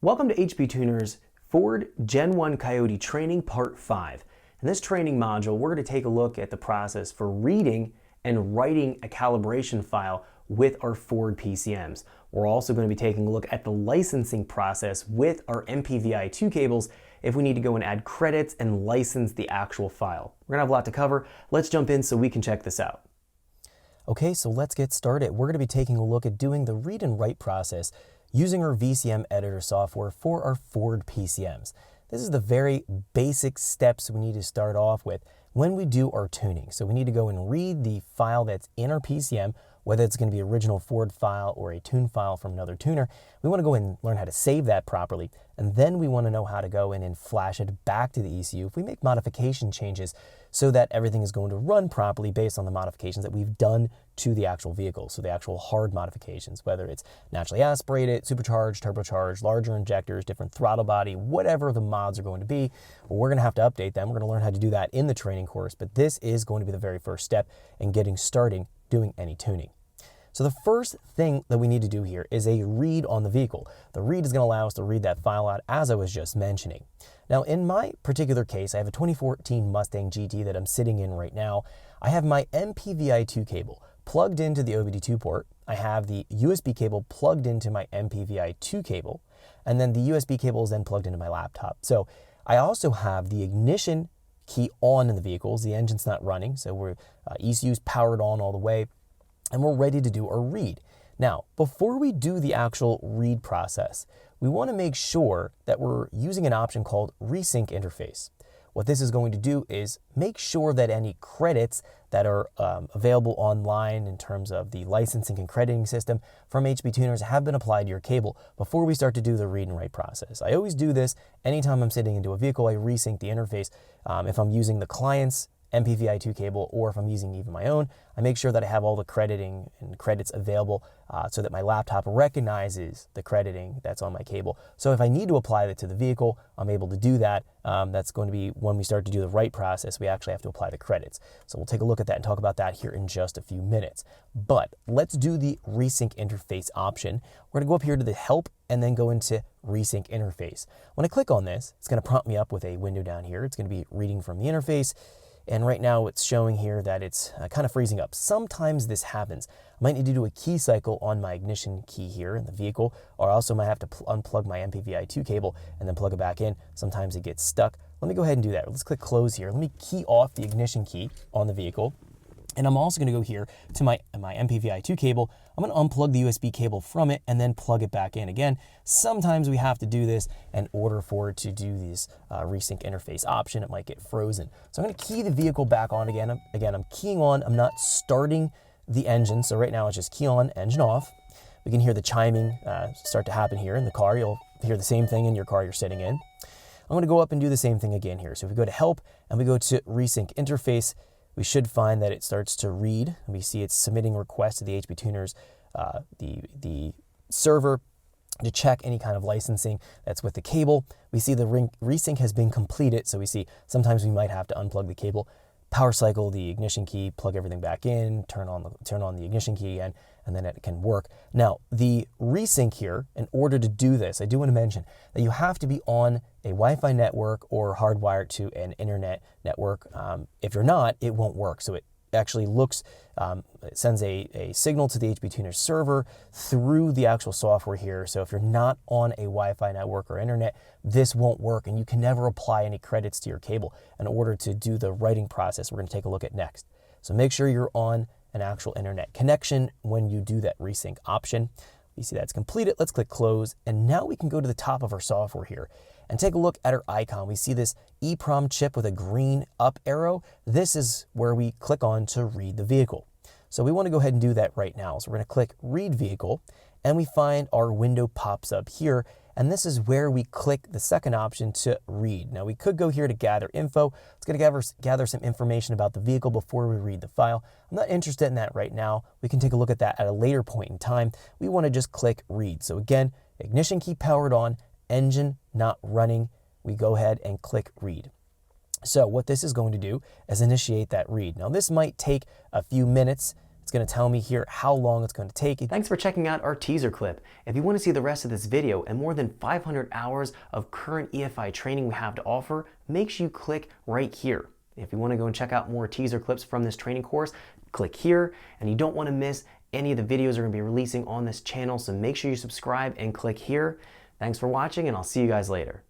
Welcome to HP Tuner's Ford Gen 1 Coyote Training Part 5. In this training module, we're going to take a look at the process for reading and writing a calibration file with our Ford PCMs. We're also going to be taking a look at the licensing process with our MPVI 2 cables if we need to go and add credits and license the actual file. We're going to have a lot to cover. Let's jump in so we can check this out. Okay, so let's get started. We're going to be taking a look at doing the read and write process using our VCM editor software for our Ford PCMs. This is the very basic steps we need to start off with when we do our tuning. So we need to go and read the file that's in our PCM, whether it's going to be original Ford file or a tune file from another tuner. We want to go and learn how to save that properly, and then we want to know how to go in and flash it back to the ECU if we make modification changes so that everything is going to run properly based on the modifications that we've done to the actual vehicle. So the actual hard modifications, whether it's naturally aspirated, supercharged, turbocharged, larger injectors, different throttle body, whatever the mods are going to be, we're going to have to update them. We're going to learn how to do that in the training course, but this is going to be the very first step in getting started doing any tuning. So the first thing that we need to do here is a read on the vehicle. The read is going to allow us to read that file out as I was just mentioning. Now in my particular case, I have a 2014 Mustang GT that I'm sitting in right now. I have my MPVI 2 cable plugged into the OBD2 port. I have the USB cable plugged into my MPVI 2 cable, and then the USB cable is then plugged into my laptop. So I also have the ignition key on in the vehicles. The engine's not running, so we're ECU's powered on all the way, and we're ready to do our read. Now, before we do the actual read process, we want to make sure that we're using an option called Resync Interface. What this is going to do is make sure that any credits that are available online in terms of the licensing and crediting system from HP Tuners have been applied to your cable before we start to do the read and write process. I always do this anytime I'm sitting into a vehicle. I resync the interface. If I'm using the client's MPVI 2 cable, or if I'm using even my own, I make sure that I have all the crediting and credits available so that my laptop recognizes the crediting that's on my cable. So if I need to apply that to the vehicle, I'm able to do that. That's going to be when we start to do the write process, we actually have to apply the credits. So we'll take a look at that and talk about that here in just a few minutes. But let's do the Resync Interface option. We're gonna go up here to the Help and then go into Resync Interface. When I click on this, it's gonna prompt me up with a window down here. It's gonna be reading from the interface. And right now it's showing here that it's kind of freezing up. Sometimes this happens. I might need to do a key cycle on my ignition key here in the vehicle, or I also might have to unplug my MPVI 2 cable and then plug it back in. Sometimes it gets stuck. Let me go ahead and do that. Let's click close here. Let me key off the ignition key on the vehicle. And I'm also gonna go here to my MPVI 2 cable. I'm gonna unplug the USB cable from it and then plug it back in again. Sometimes we have to do this in order for it to do this Resync Interface option. It might get frozen. So I'm gonna key the vehicle back on again. I'm keying on, I'm not starting the engine. So right now it's just key on, engine off. We can hear the chiming start to happen here in the car. You'll hear the same thing in your car you're sitting in. I'm gonna go up and do the same thing again here. So if we go to Help and we go to Resync Interface, we should find that it starts to read. We see it's submitting requests to the HP Tuners, the server, to check any kind of licensing that's with the cable. We see the resync has been completed, so we see sometimes we might have to unplug the cable, power cycle the ignition key, plug everything back in, turn on the ignition key again, and then it can work. Now, the resync here, in order to do this, I do want to mention that you have to be on a Wi-Fi network or hardwired to an internet network. If you're not, it won't work. So it actually looks, it sends a signal to the HP Tuner server through the actual software here. So if you're not on a Wi-Fi network or internet, this won't work, and you can never apply any credits to your cable in order to do the writing process we're going to take a look at next. So make sure you're on an actual internet connection when you do that resync option. You see that's completed. Let's click close, and now we can go to the top of our software here and take a look at our icon. We see this EEPROM chip with a green up arrow. This is where we click on to read the vehicle. So we want to go ahead and do that right now. So we're going to click Read Vehicle, and we find our window pops up here, and this is where we click the second option to read. Now we could go here to gather info. It's going to gather some information about the vehicle before we read the file. I'm not interested in that right now. We can take a look at that at a later point in time. We want to just click Read. So again, ignition key powered on, engine not running. We go ahead and click Read. So what this is going to do is initiate that read. Now this might take a few minutes It's going to tell me here how long it's going to take. Thanks for checking out our teaser clip. If you want to see the rest of this video and more than 500 hours of current EFI training we have to offer, make sure you click right here. If you want to go and check out more teaser clips from this training course, click here. And you don't want to miss any of the videos we're going to be releasing on this channel, so make sure you subscribe and click here. Thanks for watching, and I'll see you guys later.